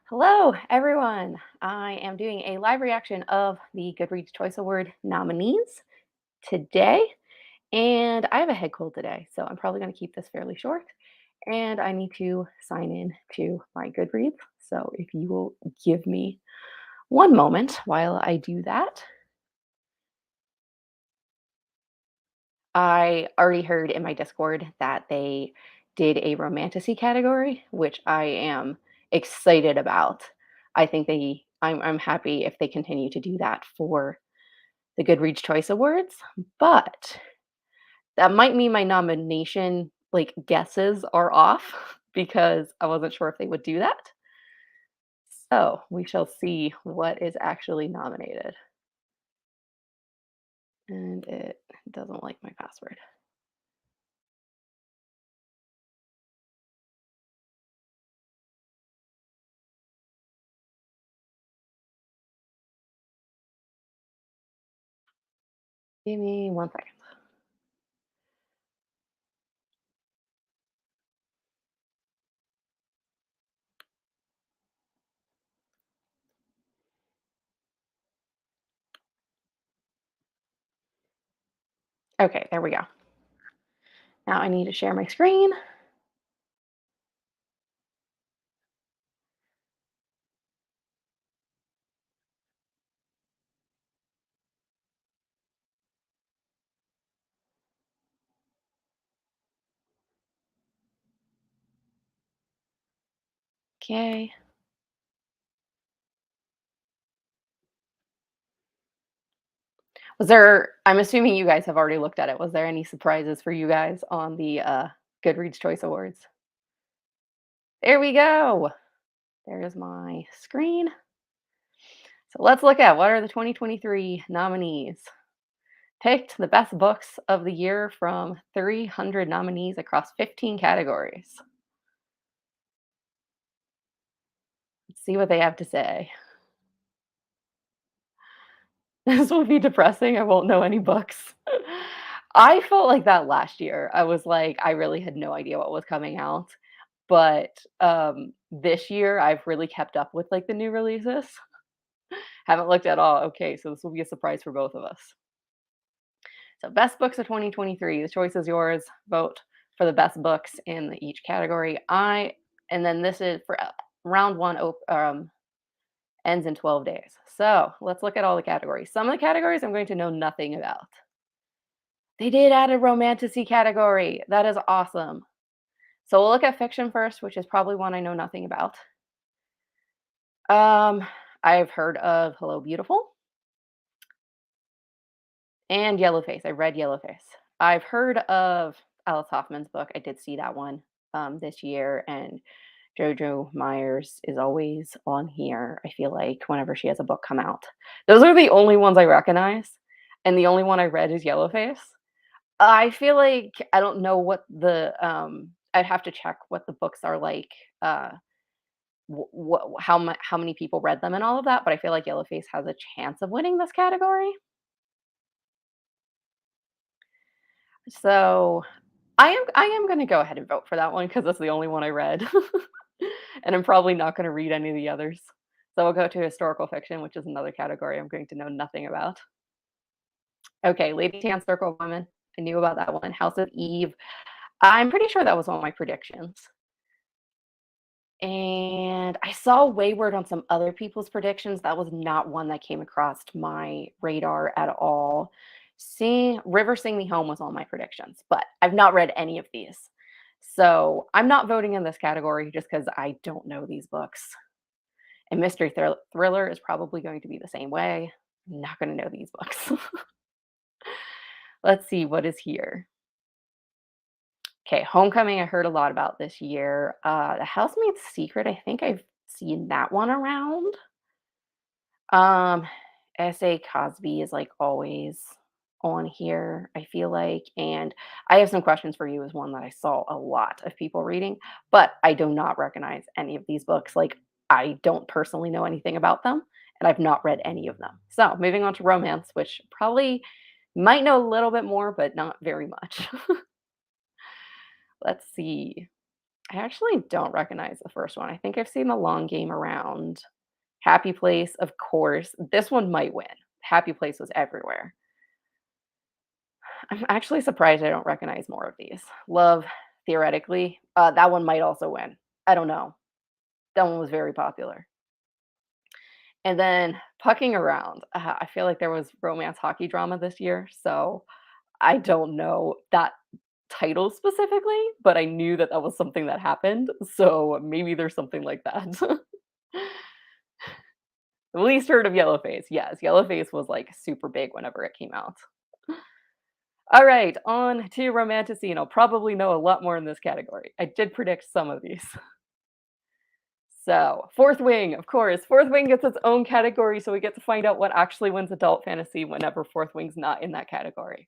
Hello, everyone. I am doing a live reaction of the Goodreads Choice Award nominees today, and I have a head cold today, so I'm probably going to keep this fairly short. And I need to sign in to my Goodreads. So if you will give me one moment while I do that, I already heard in my Discord that they did a romantasy category, which I am excited about. I'm happy if they continue to do that for the Goodreads Choice Awards, but that might mean my nomination guesses are off because I wasn't sure if they would do that. So we shall see what is actually nominated. And it doesn't like my password. Give me 1 second. Okay, there we go. Now I need to share my screen. Okay. I'm assuming you guys have already looked at it. Was there any surprises for you guys on the Goodreads Choice Awards? There we go. There's my screen. So let's look at what are the 2023 nominees. Picked the best books of the year from 300 nominees across 15 categories. Let's see what they have to say. This will be depressing. I won't know any books. I felt like that last year. I was like, I really had no idea what was coming out. But this year, I've really kept up with like the new releases. Haven't looked at all. Okay, so this will be a surprise for both of us. So, best books of 2023. The choice is yours. Vote for the best books in each category. And then this is for round one. Ends in 12 days. So let's look at all the categories. Some of the categories I'm going to know nothing about. They did add a romantasy category. That is awesome. So we'll look at fiction first, which is probably one I know nothing about. Um, I've heard of Hello Beautiful and Yellowface. I read Yellowface. I've heard of Alice Hoffman's book. I did see that one this year, and Jojo Myers is always on here, I feel like, whenever she has a book come out. Those are the only ones I recognize, and the only one I read is Yellowface. I feel like I don't know what I'd have to check what the books are like, how many people read them and all of that, but I feel like Yellowface has a chance of winning this category. So, I am gonna go ahead and vote for that one because that's the only one I read. And I'm probably not gonna read any of the others. So we'll go to historical fiction, which is another category I'm going to know nothing about. Okay, Lady Tan Circle of Women. I knew about that one. House of Eve. I'm pretty sure that was one of my predictions. And I saw Wayward on some other people's predictions. That was not one that came across my radar at all. River Sing Me Home was on my predictions, but I've not read any of these. So I'm not voting in this category just because I don't know these books. And thriller is probably going to be the same way. I'm not going to know these books. Let's see what is here. Okay, Homecoming, I heard a lot about this year. The Housemaid's Secret, I think I've seen that one around. Um, S.A. Cosby is like always on here, I feel like. And I have some questions for you is one that I saw a lot of people reading, but I do not recognize any of these books. Like, I don't personally know anything about them, and I've not read any of them. So moving on to romance, which probably might know a little bit more, but not very much. Let's see. I actually don't recognize the first one. I think I've seen The Long Game around. Happy Place, of course. This one might win. Happy Place was everywhere. I'm actually surprised I don't recognize more of these. Love, theoretically, that one might also win. I don't know. That one was very popular. And then Pucking Around. I feel like there was romance hockey drama this year, so I don't know that title specifically, but I knew that that was something that happened, so maybe there's something like that. Least heard of Yellowface. Yes, Yellowface was, like, super big whenever it came out. Alright, on to Romantasy, I'll probably know a lot more in this category. I did predict some of these. So, Fourth Wing, of course. Fourth Wing gets its own category, so we get to find out what actually wins adult fantasy whenever Fourth Wing's not in that category.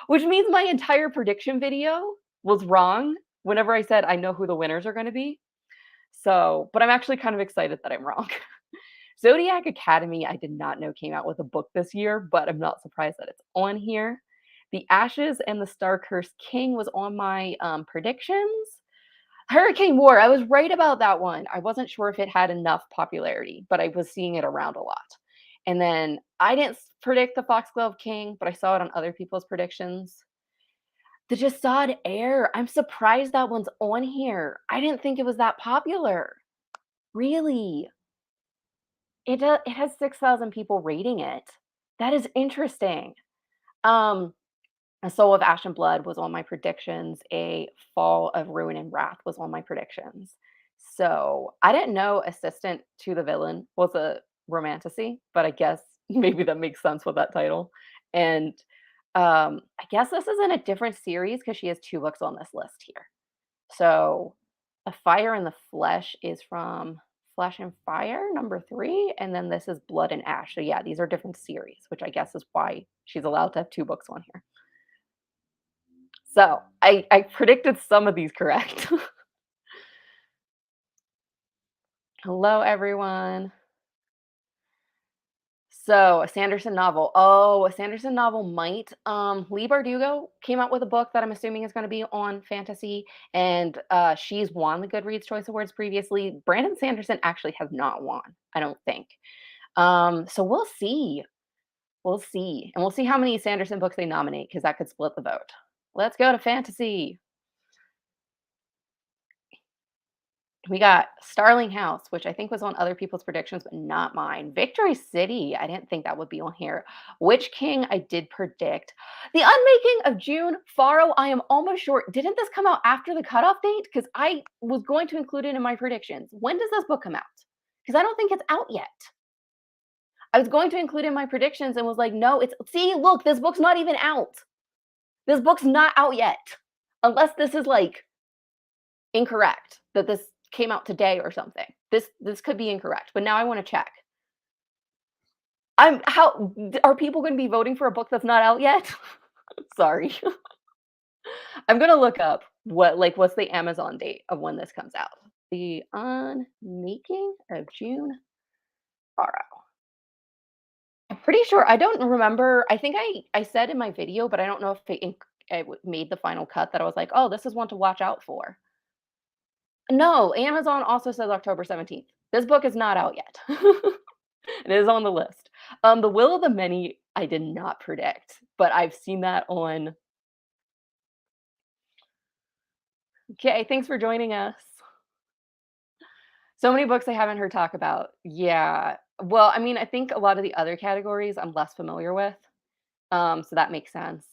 Which means my entire prediction video was wrong whenever I said I know who the winners are gonna be. So, but I'm actually kind of excited that I'm wrong. Zodiac Academy, I did not know came out with a book this year, but I'm not surprised that it's on here. The Ashes and the Star-Cursed King was on my predictions. Hurricane War, I was right about that one. I wasn't sure if it had enough popularity, but I was seeing it around a lot. And then I didn't predict the Foxglove King, but I saw it on other people's predictions. The Jasad Air, I'm surprised that one's on here. I didn't think it was that popular. Really? It has 6,000 people rating it. That is interesting. Um, A Soul of Ash and Blood was on my predictions. A Fall of Ruin and Wrath was on my predictions. So I didn't know Assistant to the Villain was a romantasy, but I guess maybe that makes sense with that title. And I guess this is in a different series because she has two books on this list here. So A Fire in the Flesh is from Flesh and Fire, number 3, and then this is Blood and Ash. So yeah, these are different series, which I guess is why she's allowed to have two books on here. So I predicted some of these correct. Hello, everyone. So a Sanderson novel. Oh, a Sanderson novel might. Lee Bardugo came out with a book that I'm assuming is going to be on fantasy, and she's won the Goodreads Choice Awards previously. Brandon Sanderson actually has not won, I don't think. So we'll see. We'll see, and we'll see how many Sanderson books they nominate because that could split the vote. Let's go to fantasy. We got Starling House, which I think was on other people's predictions, but not mine. Victory City, I didn't think that would be on here. Witch King, I did predict. The Unmaking of June Farrow, I am almost sure. Didn't this come out after the cutoff date? Because I was going to include it in my predictions. When does this book come out? Because I don't think it's out yet. I was going to include it in my predictions and was like, no, it's, see, look, this book's not even out. This book's not out yet. Unless this is like incorrect, that this came out today or something. This could be incorrect, but now I want to check. How are people going to be voting for a book that's not out yet? Sorry. I'm going to look up what's the Amazon date of when this comes out. The Unmaking of June Farrow. I'm pretty sure I don't remember. I think I said in my video, but I don't know if it made the final cut that I was like, "Oh, this is one to watch out for." No, Amazon also says October 17th. This book is not out yet. It is on the list. The Will of the Many, I did not predict, but I've seen that on. Okay, thanks for joining us. So many books I haven't heard talk about. Yeah. Well, I mean, I think a lot of the other categories I'm less familiar with. So that makes sense.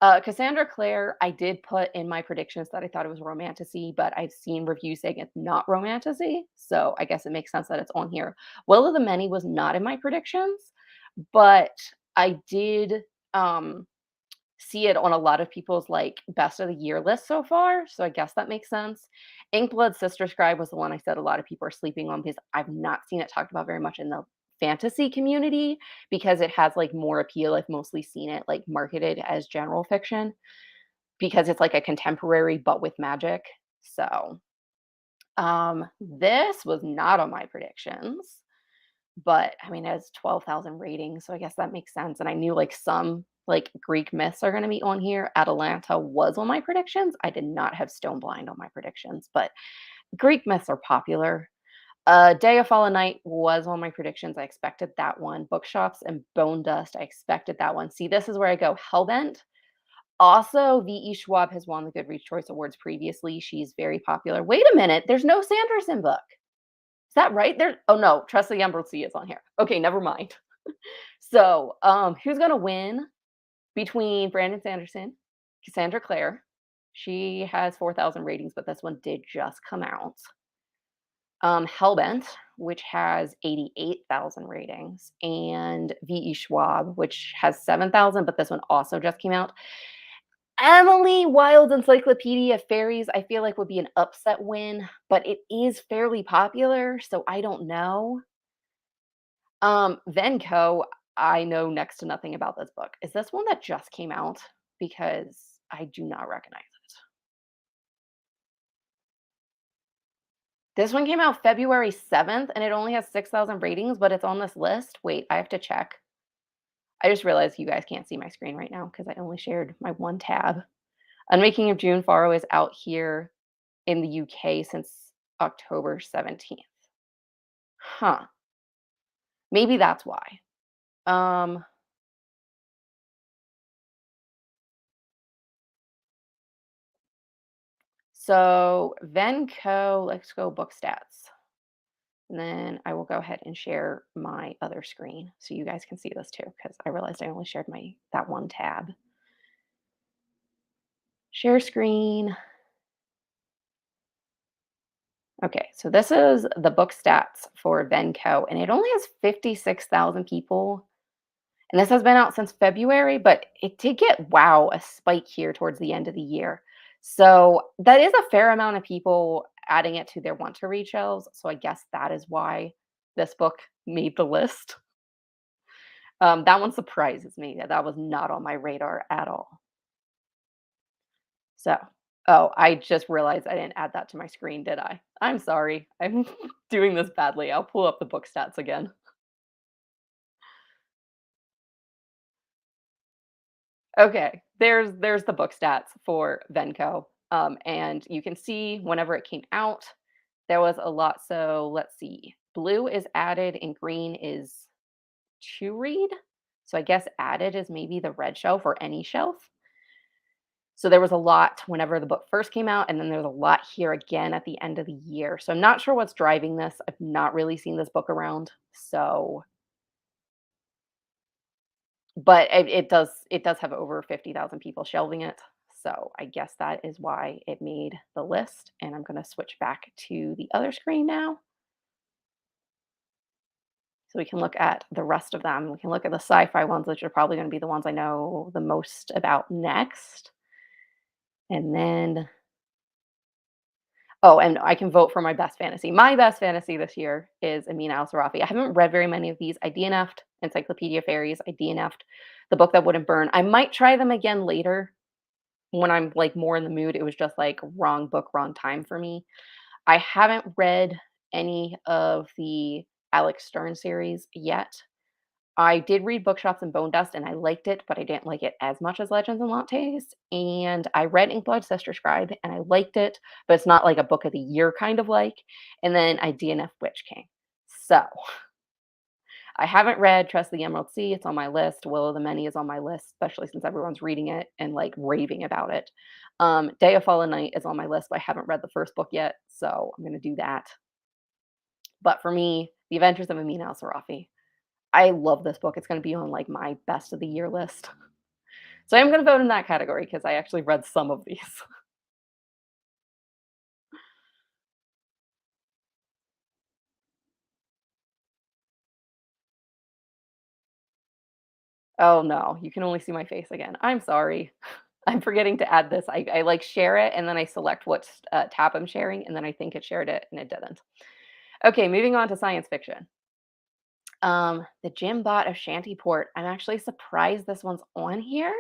Cassandra Clare, I did put in my predictions that I thought it was romantasy, but I've seen reviews saying it's not romantasy. So I guess it makes sense that it's on here. Will of the Many was not in my predictions, but I did see it on a lot of people's like best of the year list so far. So I guess that makes sense. Inkblood Sister Scribe was the one I said a lot of people are sleeping on because I've not seen it talked about very much in the fantasy community because it has like more appeal. I've mostly seen it like marketed as general fiction because it's like a contemporary but with magic. So this was not on my predictions, but I mean it has 12,000 ratings, so I guess that makes sense. And I knew like some Like, Greek myths are gonna be on here. Atalanta was on my predictions. I did not have Stone Blind on my predictions, but Greek myths are popular. Day of Fallen Night was on my predictions. I expected that one. Bookshops and Bone Dust, I expected that one. See, this is where I go. Hellbent. Also, V.E. Schwab has won the Goodreads Choice Awards previously. She's very popular. Wait a minute. There's no Sanderson book. Is that right? There. Oh no, Trust the Emerald Sea is on here. Okay, never mind. So, who's gonna win between Brandon Sanderson, Cassandra Clare? She has 4,000 ratings, but this one did just come out. Hellbent, which has 88,000 ratings, and V.E. Schwab, which has 7,000, but this one also just came out. Emily Wilde's Encyclopedia of Fairies, I feel like would be an upset win, but it is fairly popular, so I don't know. Venko, I know next to nothing about this book. Is this one that just came out? Because I do not recognize it. This one came out February 7th and it only has 6,000 ratings, but it's on this list. Wait, I have to check. I just realized you guys can't see my screen right now because I only shared my one tab. Unmaking of June Farrow is out here in the UK since October 17th. Huh. Maybe that's why. Um, so Venco, let's go book stats. And then I will go ahead and share my other screen so you guys can see this too, because I realized I only shared my that one tab. Share screen. Okay, so this is the book stats for Venco, and it only has 56,000 people. And this has been out since February, but it did get a spike here towards the end of the year. So that is a fair amount of people adding it to their want to read shelves. So I guess that is why this book made the list. That one surprises me. That was not on my radar at all. So, oh, I just realized I didn't add that to my screen, did I? I'm sorry. I'm doing this badly. I'll pull up the book stats again. Okay, there's the book stats for Venco. And you can see whenever it came out, there was a lot. So let's see. Blue is added and green is to read. So I guess added is maybe the red shelf or any shelf. So there was a lot whenever the book first came out, and then there's a lot here again at the end of the year. So I'm not sure what's driving this. I've not really seen this book around. So, but it does have over 50,000 people shelving it. So I guess that is why it made the list. And I'm going to switch back to the other screen now. So we can look at the rest of them. We can look at the sci-fi ones, which are probably going to be the ones I know the most about next. And then oh, and I can vote for my best fantasy. My best fantasy this year is Amina Al-Sarafi. I haven't read very many of these. I DNF'd Encyclopedia Fairies. I DNF'd The Book That Wouldn't Burn. I might try them again later when I'm like more in the mood. It was just like wrong book, wrong time for me. I haven't read any of the Alex Stern series yet. I did read Bookshops and Bone Dust, and I liked it, but I didn't like it as much as Legends and Lattes. And I read Inkblood Sister Scribe, and I liked it, but it's not like a book of the year kind of like. And then I DNF Witch King. So I haven't read Trust the Emerald Sea. It's on my list. Will of the Many is on my list, especially since everyone's reading it and like raving about it. Day of Fallen Night is on my list, but I haven't read the first book yet, so I'm going to do that. But for me, The Adventures of Amin Al Sarafi. I love this book. It's gonna be on, like, my best of the year list. So I'm gonna vote in that category because I actually read some of these. Oh, no, you can only see my face again. I'm sorry. I'm forgetting to add this. I, like, share it, and then I select what, tab I'm sharing, and then I think it shared it, and it didn't. Okay, moving on to science fiction. The Jim Bot of Shantyport. I'm actually surprised this one's on here.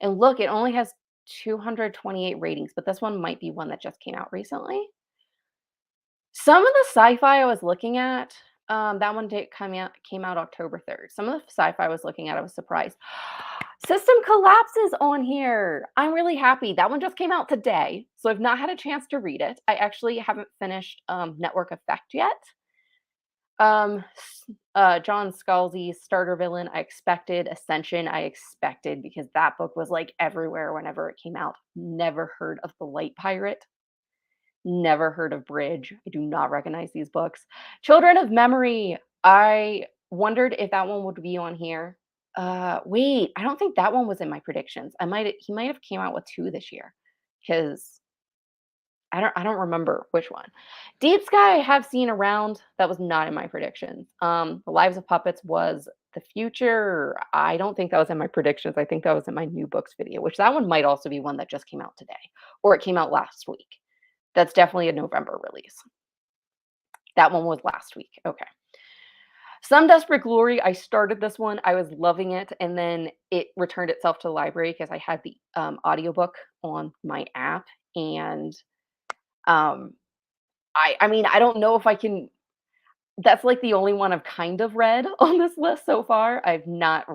And look, it only has 228 ratings, but this one might be one that just came out recently. Some of the sci-fi I was looking at, that one did come out came out October 3rd. Some of the sci-fi I was looking at, I was surprised. System Collapse is on here. I'm really happy. That one just came out today, so I've not had a chance to read it. I actually haven't finished, Network Effect yet. John Scalzi's starter villain, I expected. Ascension, I expected because that book was, like, everywhere whenever it came out. Never heard of The Light Pirate. Never heard of Bridge. I do not recognize these books. Children of Memory, I wondered if that one would be on here. Wait, I don't think that one was in my predictions. He might have came out with 2 this year, because I don't remember which one. Deep Sky I have seen around. That was not in my predictions. The Lives of Puppets was the future. I don't think that was in my predictions. I think that was in my new books video, which that one might also be one that just came out today, or it came out last week. That's definitely a November release. That one was last week. Okay. Some Desperate Glory, I started this one. I was loving it, and then it returned itself to the library because I had the audiobook on my app, and um, I mean, I don't know if I can. That's like the only one I've kind of read on this list so far. I've not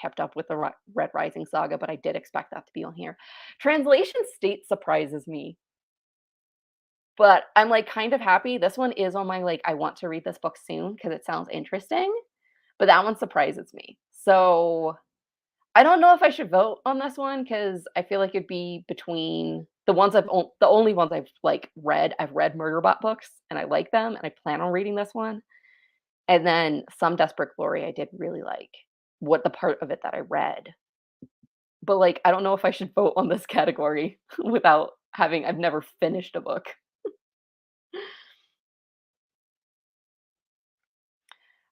kept up with the Red Rising saga, but I did expect that to be on here. Translation State surprises me. But I'm, like, kind of happy. This one is on my, like, I want to read this book soon because it sounds interesting, but that one surprises me. So, I don't know if I should vote on this one because I feel like it'd be between the only ones I've, like, read. I've read Murderbot books, and I like them, and I plan on reading this one, and then Some Desperate Glory I did really like, what the part of it that I read. But, like, I don't know if I should vote on this category without having I've never finished a book.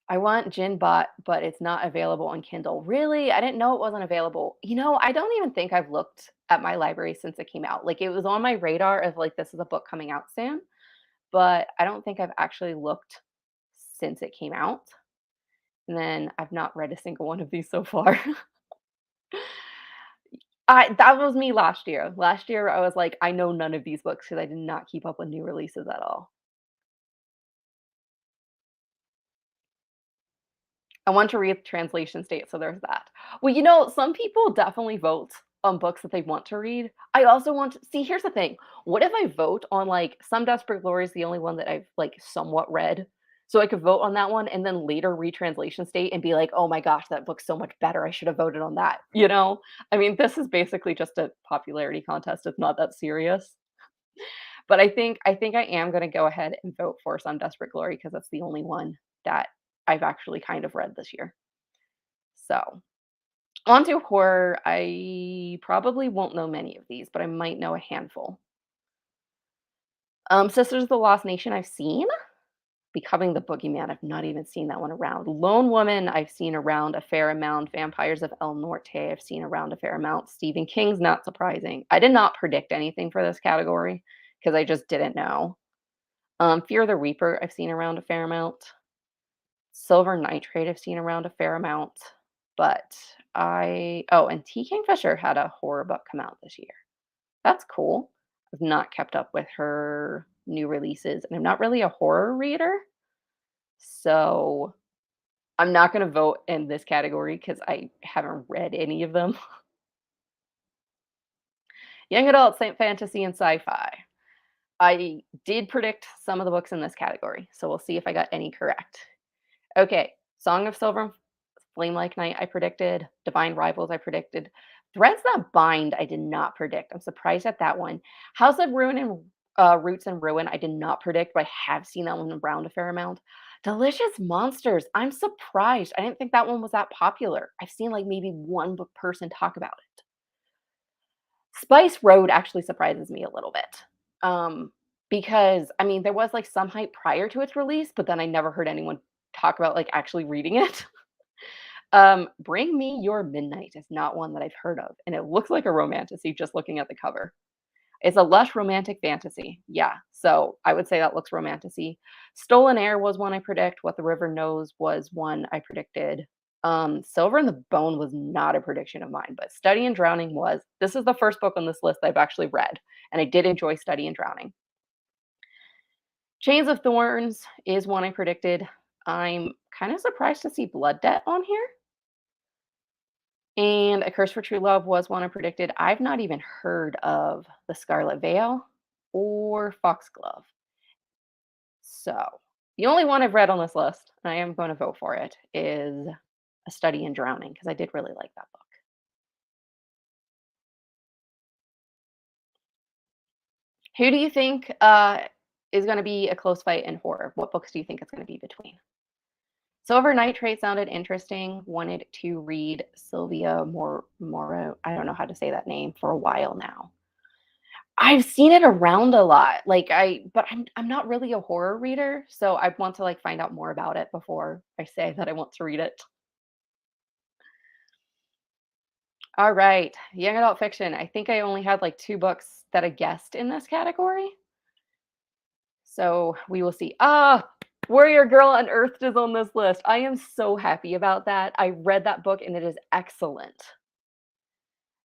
I want Ginbot, but it's not available on Kindle. Really? I didn't know it wasn't available. I don't even think I've looked at my library since it came out. Like, it was on my radar of, like, this is a book coming out soon, but I don't think I've actually looked since it came out. And then I've not read a single one of these so far. I That was me last year. Last year, I was like, I know none of these books because I did not keep up with new releases at all. I want to read translation state, so there's that. Well, some people definitely vote on books that they want to read. I also want to see, here's the thing. What if I vote on, like, Some Desperate Glory is the only one that I've, like, somewhat read. So I could vote on that one and then later read translation state and be like, "Oh my gosh, that book's so much better. I should have voted on that." You know? I mean, this is basically just a popularity contest. It's not that serious. But I think I am gonna go ahead and vote for Some Desperate Glory because that's the only one that I've actually kind of read this year. So, on to horror. I probably won't know many of these, but I might know a handful. Sisters of the Lost Nation, I've seen. Becoming the Boogeyman, I've not even seen that one around. Lone Woman, I've seen around a fair amount. Vampires of El Norte, I've seen around a fair amount. Stephen King's not surprising. I did not predict anything for this category because I just didn't know. Fear the Reaper, I've seen around a fair amount. Silver Nitrate, I've seen around a fair amount, but and T. Kingfisher had a horror book come out this year. That's cool. I've not kept up with her new releases, and I'm not really a horror reader, so I'm not gonna vote in this category because I haven't read any of them. Young adult, fantasy, and sci-fi. I did predict some of the books in this category, so we'll see if I got any correct. Okay, Song of Silver and Flame Like Night, I predicted. Divine Rivals, I predicted. Threads That Bind, I did not predict. I'm surprised at that one. House of Ruin and Roots and Ruin, I did not predict, but I have seen that one around a fair amount. Delicious Monsters, I'm surprised. I didn't think that one was that popular. I've seen, like, maybe one person talk about it. Spice Road actually surprises me a little bit. Um, because I mean, there was, like, some hype prior to its release, but then I never heard anyone talk about, like, actually reading it. Bring Me Your Midnight is not one that I've heard of, and it looks like a romantasy just looking at the cover. It's a lush romantic fantasy. Yeah, so I would say that looks romantasy. Stolen Air was one I predict. What the River Knows was one I predicted. Silver and the Bone was not a prediction of mine, but Study and Drowning was. This is the first book on this list I've actually read, and I did enjoy Study and Drowning. Chains of Thorns is one I predicted. I'm kind of surprised to see Blood Debt on here. And A Curse for True Love was one I predicted. I've not even heard of The Scarlet Veil or Foxglove. So, the only one I've read on this list, and I am going to vote for it, is A Study in Drowning because I did really like that book. Who do you think is going to be a close fight in horror? What books do you think it's going to be between? Silver Nitrate sounded interesting. Wanted to read Sylvia Moro. I don't know how to say that name for a while now. I've seen it around a lot. But I'm not really a horror reader, so I want to like find out more about it before I say that I want to read it. All right, young adult fiction. I think I only had like 2 books that I guessed in this category. So we will see. Warrior Girl Unearthed is on this list. I am so happy about that. I read that book and it is excellent.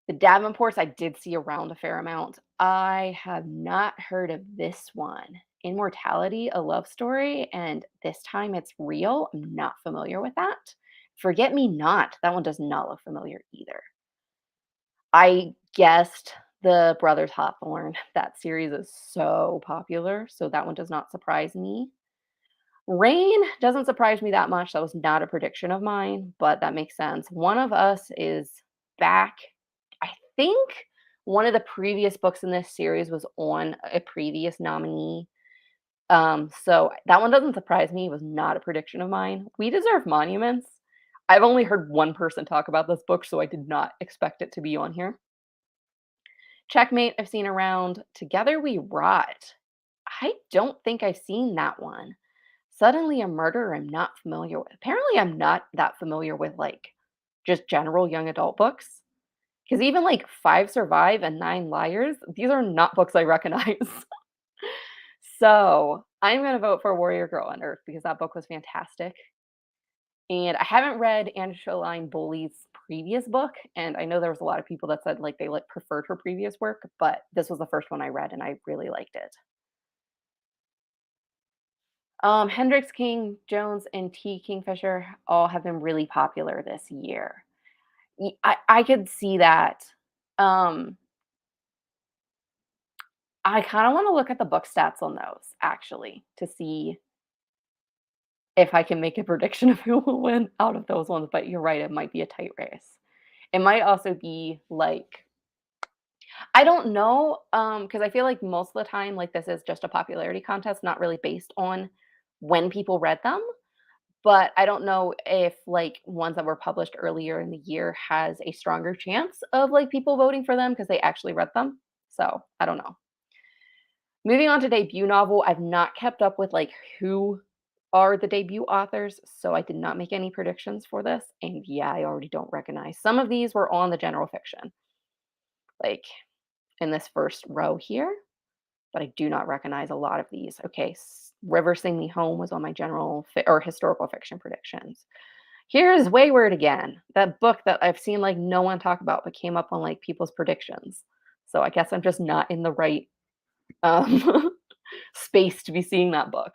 The Davenports I did see around a fair amount. I have not heard of this one. Immortality, a love story, and this time it's real. I'm not familiar with that. Forget Me Not. That one does not look familiar either. I guessed the Brothers Hawthorne. That series is so popular, so that one does not surprise me. Rain doesn't surprise me that much. That was not a prediction of mine, but that makes sense. One of Us is back. I think one of the previous books in this series was on a previous nominee. So that one doesn't surprise me. It was not a prediction of mine. We Deserve Monuments. I've only heard one person talk about this book, so I did not expect it to be on here. Checkmate, I've seen around. Together We Rot. I don't think I've seen that one. Suddenly a Murder I'm not familiar with. Apparently, I'm not that familiar with like just general young adult books. Because even like Five Survive and Nine Liars, these are not books I recognize. So I'm going to vote for Warrior Girl Unearthed because that book was fantastic. And I haven't read Angeline Bowley's previous book, and I know there was a lot of people that said like they like preferred her previous work, but this was the first one I read and I really liked it. Hendrix King, Jones, and T. Kingfisher all have been really popular this year. I could see that. Um, I kind of want to look at the book stats on those actually to see if I can make a prediction of who will win out of those ones. But you're right, it might be a tight race. It might also be like I don't know, because I feel like most of the time, like this is just a popularity contest, not really based on when people read them. But I don't know if like ones that were published earlier in the year has a stronger chance of like people voting for them because they actually read them. So I don't know. Moving on to debut novel, I've not kept up with like who are the debut authors, so I did not make any predictions for this. And yeah, I already don't recognize. Some of these were on the general fiction, like in this first row here, but I do not recognize a lot of these. Okay, River Sing Me Home was on my or historical fiction predictions. Here's Wayward again, that book that I've seen like no one talk about, but came up on like people's predictions. So I guess I'm just not in the right um, space to be seeing that book.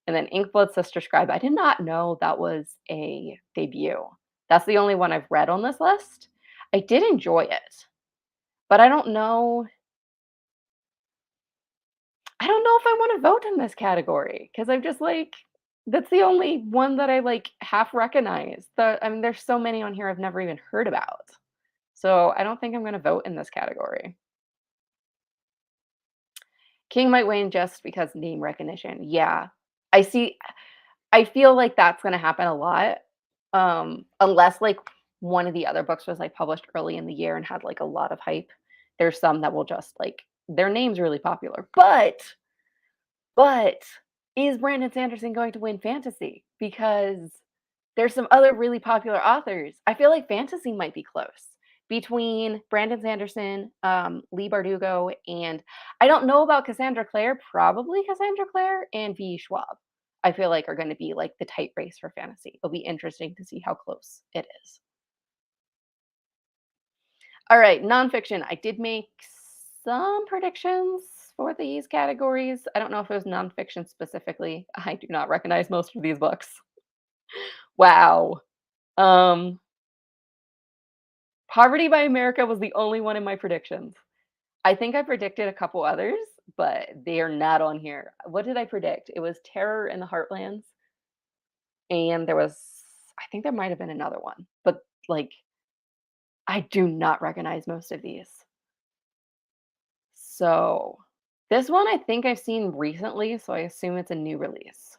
And then Inkblood Sister Scribe. I did not know that was a debut. That's the only one I've read on this list. I did enjoy it, but I don't know if I want to vote in this category because I'm just like, that's the only one that I like half recognize. I mean, there's so many on here I've never even heard about. So I don't think I'm going to vote in this category. King might win just because name recognition. Yeah. I see. I feel like that's going to happen a lot. Unless like one of the other books was like published early in the year and had like a lot of hype. There's some that will just like their name's really popular. But is Brandon Sanderson going to win fantasy? Because there's some other really popular authors. I feel like fantasy might be close between Brandon Sanderson, Lee Bardugo, and I don't know about Cassandra Clare, probably Cassandra Clare and V. Schwab. I feel like are going to be like the tight race for fantasy. It'll be interesting to see how close it is. All right, nonfiction. I did make some predictions for these categories. I don't know if it was nonfiction specifically. I do not recognize most of these books. Wow. Um, Poverty by America was the only one in my predictions. I think I predicted a couple others, but they are not on here. What did I predict? It was Terror in the Heartlands, and there was I think there might have been another one, but, like, I do not recognize most of these. So, this one I think I've seen recently, so I assume it's a new release.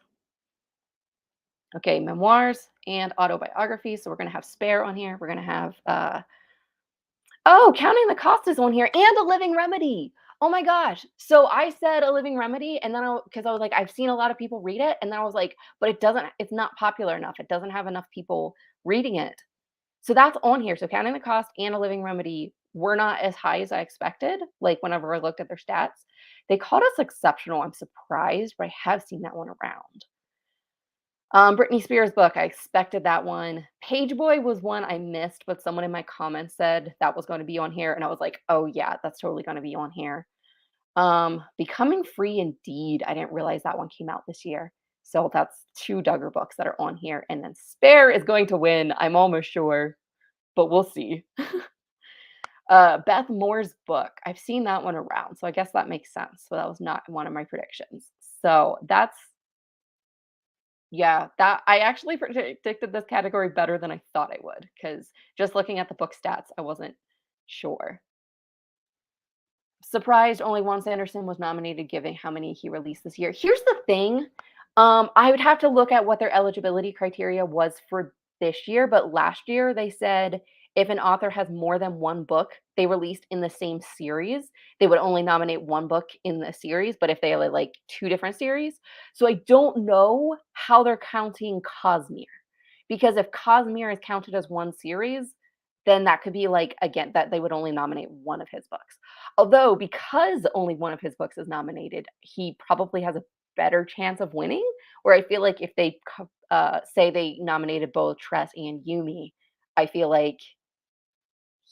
Okay, memoirs and autobiography, so we're gonna have Spare on here, we're gonna have, oh, Counting the Cost is on here, and A Living Remedy! Oh my gosh. So I said A Living Remedy, and then because I was like, I've seen a lot of people read it, and then I was like, but it's not popular enough. It doesn't have enough people reading it. So that's on here. So Counting the Cost and A Living Remedy were not as high as I expected. Like whenever I looked at their stats, they called us exceptional. I'm surprised, but I have seen that one around. Britney Spears book, I expected that one. Page Boy was one I missed, but someone in my comments said that was going to be on here, and I was like, oh yeah, that's totally going to be on here. Becoming Free Indeed, I didn't realize that one came out this year. So that's two Duggar books that are on here, and then Spare is going to win. I'm almost sure, but we'll see. Beth Moore's book, I've seen that one around, so I guess that makes sense. So that was not one of my predictions. So that's yeah, that I actually predicted this category better than I thought I would, because just looking at the book stats, I wasn't sure. Surprised only one Sanderson was nominated given how many he released this year. Here's the thing, I would have to look at what their eligibility criteria was for this year, but last year they said if an author has more than one book they released in the same series, they would only nominate one book in the series, but if they had like two different series. So I don't know how they're counting Cosmere. Because if Cosmere is counted as one series, then that could be like again that they would only nominate one of his books. Although because only one of his books is nominated, he probably has a better chance of winning. Where I feel like if they say they nominated both Tress and Yumi, I feel like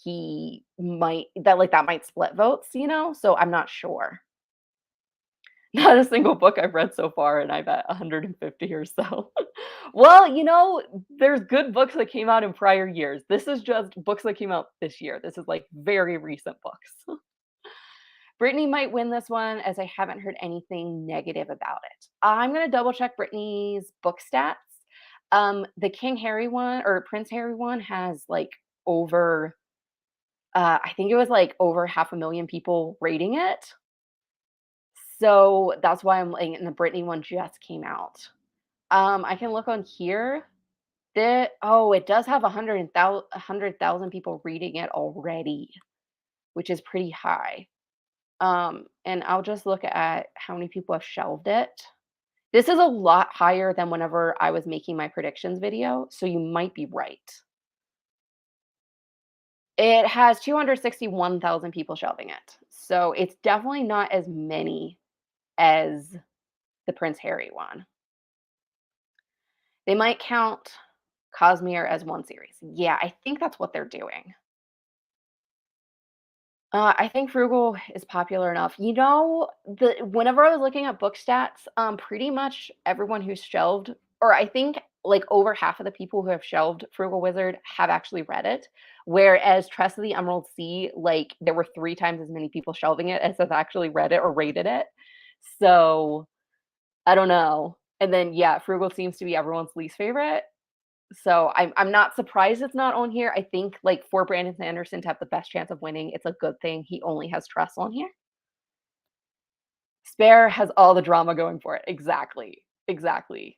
he might that might split votes, you know? So I'm not sure. Not a single book I've read so far, and I've at 150 or so. Well, there's good books that came out in prior years. This is just books that came out this year. This is like very recent books. Brittany might win this one as I haven't heard anything negative about it. I'm gonna double check Brittany's book stats. The King Harry one or Prince Harry one has like over I think it was like over half a million people rating it. So that's why I'm like, and the Britney one just came out. I can look on here. It does have 100,000 people reading it already, which is pretty high. And I'll just look at how many people have shelved it. This is a lot higher than whenever I was making my predictions video, so you might be right. It has 261,000 people shelving it. So it's definitely not as many as the Prince Harry one. They might count Cosmere as one series. Yeah, I think that's what they're doing. I think Frugal is popular enough. Whenever I was looking at book stats, pretty much everyone who's shelved, or I think like over half of the people who have shelved Frugal Wizard have actually read it. Whereas Tress of the Emerald Sea, like there were 3 times as many people shelving it as have actually read it or rated it. So I don't know. And then yeah, Frugal seems to be everyone's least favorite. So I'm not surprised it's not on here. I think like for Brandon Sanderson to have the best chance of winning, it's a good thing he only has Tress on here. Spare has all the drama going for it. Exactly. Exactly.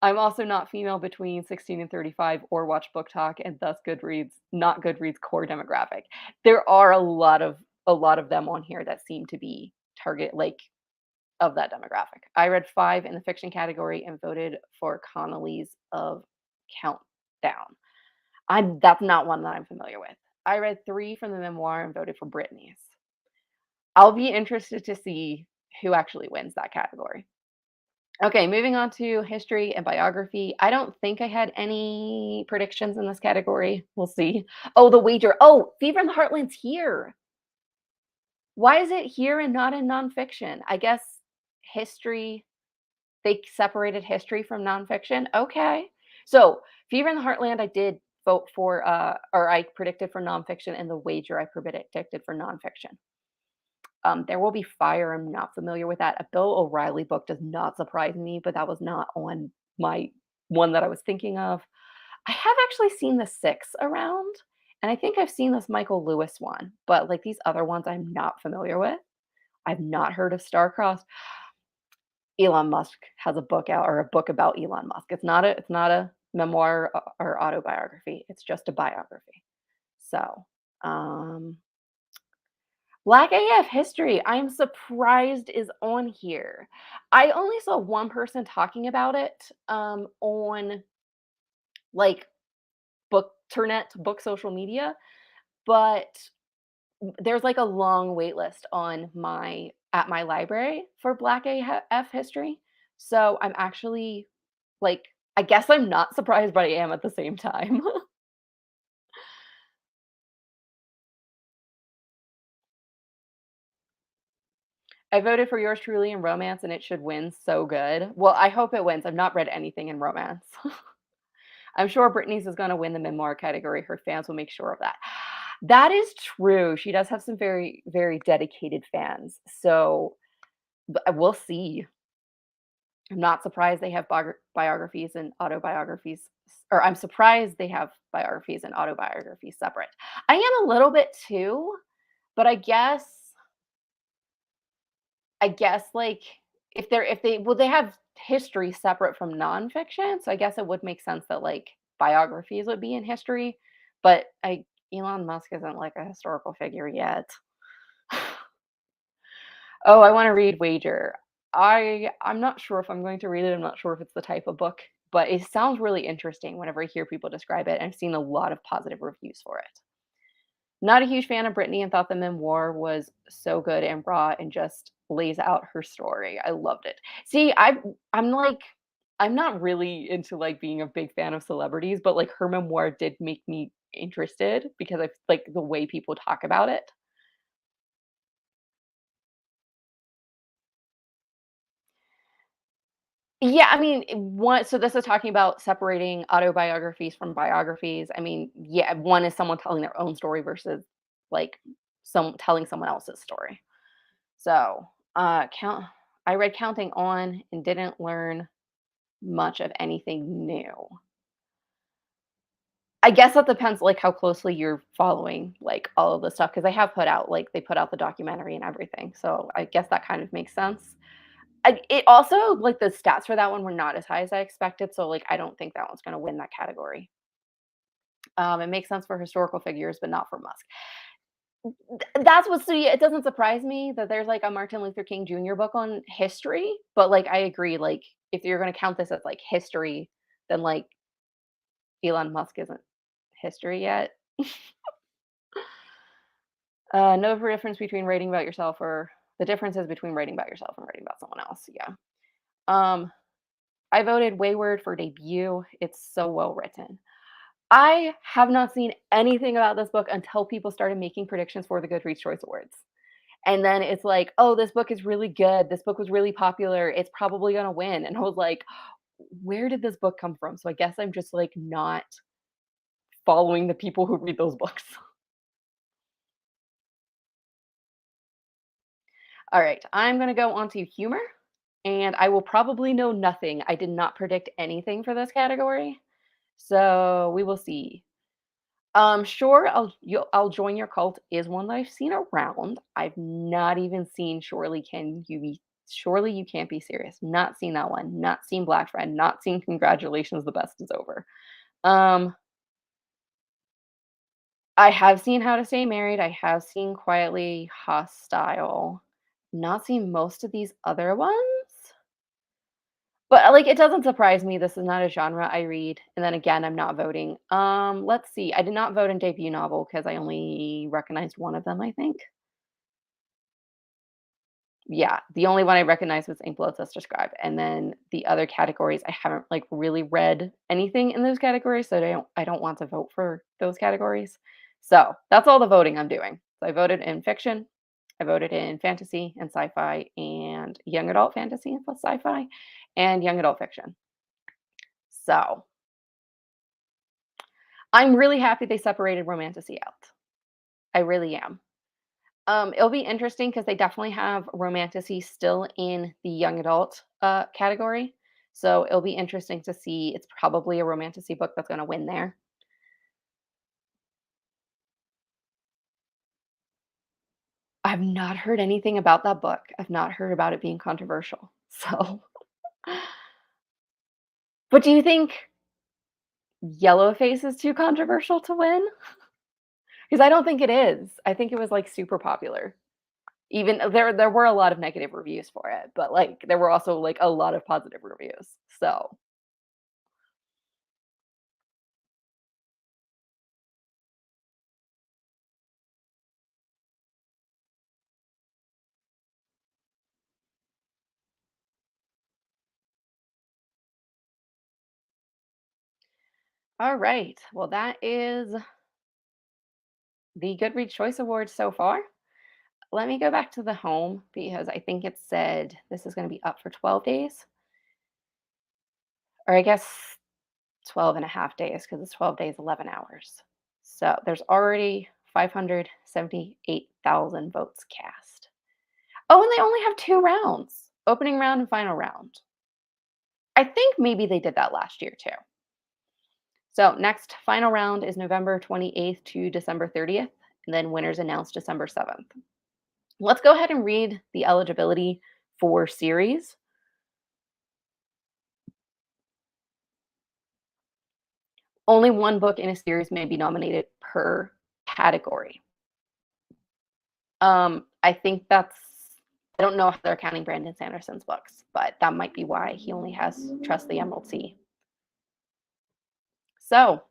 I'm also not female between 16 and 35 or watch Book Talk and thus Goodreads, not Goodreads core demographic. There are a lot of them on here that seem to be target like of that demographic. I read 5 in the fiction category and voted for Connolly's of Countdown. That's not one that I'm familiar with. I read 3 from the memoir and voted for Brittany's. I'll be interested to see who actually wins that category. Okay, moving on to history and biography. I don't think I had any predictions in this category. We'll see. Oh, The Wager. Oh, Fever in the Heartland's here. Why is it here and not in nonfiction? I guess history, they separated history from nonfiction. Okay. So Fever in the Heartland, I did vote for, or I predicted for nonfiction, and The Wager I predicted for nonfiction. There Will Be Fire, I'm not familiar with that. A Bill O'Reilly book does not surprise me, but that was not on my one that I was thinking of. I have actually seen The Six around, and I think I've seen this Michael Lewis one, but, like, these other ones I'm not familiar with. I've not heard of Starcrossed. Elon Musk has a book out, or a book about Elon Musk. It's not a memoir or autobiography, it's just a biography. So, um, Black AF History, I'm surprised is on here. I only saw one person talking about it, on, like, book social media, but there's, like, a long wait list on my at my library for Black AF History, so I'm actually, like, I guess I'm not surprised, but I am at the same time. I voted for Yours Truly in romance, and it should win so good. Well, I hope it wins. I've not read anything in romance. I'm sure Britney's is gonna win the memoir category. Her fans will make sure of that. That is true. She does have some very, very dedicated fans. So, we'll see. I'm not surprised they have biographies and autobiographies, or I'm surprised they have biographies and autobiographies separate. I am a little bit too, but I guess, like, if they well, they have history separate from nonfiction, so I guess it would make sense that, like, biographies would be in history, but I Elon Musk isn't, like, a historical figure yet. Oh, I wanna read Wager. I'm not sure if I'm going to read it, I'm not sure if it's the type of book, but it sounds really interesting whenever I hear people describe it, I've seen a lot of positive reviews for it. Not a huge fan of Brittany and thought the memoir was so good and raw and just lays out her story. I loved it. See, I'm like I'm not really into, like, being a big fan of celebrities, but, like, her memoir did make me interested because I like the way people talk about it. Yeah, I mean, one so this is talking about separating autobiographies from biographies. I mean, yeah, one is someone telling their own story versus, like, some telling someone else's story. So, count I read Counting On and didn't learn much of anything new. I guess that depends, like, how closely you're following, like, all of the stuff because they put out the documentary and everything, so I guess that kind of makes sense. It also like, the stats for that one were not as high as I expected, so, like, I don't think that one's gonna win that category. It makes sense for historical figures, but not for Musk. That's what's so yeah, it doesn't surprise me that there's, like, a Martin Luther King Jr. book on history, but, like, I agree, like, if you're gonna count this as, like, history, then, like, Elon Musk isn't history yet. Know the difference between writing about yourself or the differences between writing about yourself and writing about someone else, yeah. Um, I voted Wayward for debut, it's so well written. I have not seen anything about this book until people started making predictions for the Goodreads Choice Awards. And then it's like, "Oh, this book is really good. This book was really popular. It's probably gonna win." And I was like, "Where did this book come from?" So I guess I'm just, like, not following the people who read those books. Alright, I'm gonna go on to humor, and I will probably know nothing. I did not predict anything for this category, so we will see. Sure, I'll join your cult is one that I've seen around. I've not even seen Surely You Can't Be Serious. Not seen that one. Not seen Black Friend. Not seen Congratulations, the Best Is Over. Um, I have seen How to Stay Married. I have seen Quietly Hostile. Not seen most of these other ones. But, like, it doesn't surprise me, this is not a genre I read, and then again, I'm not voting. Let's see, I did not vote in debut novel because I only recognized one of them, I think. Yeah, the only one I recognized was Ink Blood as Described, and then the other categories, I haven't, like, really read anything in those categories, so I don't want to vote for those categories. So, that's all the voting I'm doing. So I voted in fiction, I voted in fantasy and sci-fi and young adult fantasy and plus sci-fi, and young adult fiction. So I'm really happy they separated romantasy out. I really am. It'll be interesting because they definitely have romantasy still in the young adult, category. So it'll be interesting to see. It's probably a romantasy book that's gonna win there. I've not heard anything about that book. I've not heard about it being controversial. So, but do you think Yellowface is too controversial to win? Because I don't think it is. I think it was, like, super popular. Even there were a lot of negative reviews for it, but, like, there were also, like, a lot of positive reviews. So, alright. Well, that is the Goodreads Choice Awards so far. Let me go back to the home because I think it said this is gonna be up for 12 days, or I guess 12 and a half days because it's 12 days, 11 hours. So, there's already 578,000 votes cast. Oh, and they only have 2 rounds, opening round and final round. I think maybe they did that last year too. So, next final round is November 28th to December 30th, and then winners announced December 7th. Let's go ahead and read the eligibility for series. Only one book in a series may be nominated per category. I think that's I don't know if they're counting Brandon Sanderson's books, but that might be why he only has Trust the Emerald Sea. So,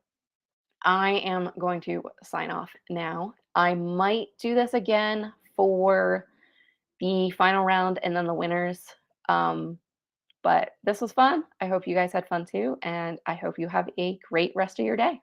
I am going to sign off now. I might do this again for the final round and then the winners. Um, but this was fun. I hope you guys had fun too, and I hope you have a great rest of your day.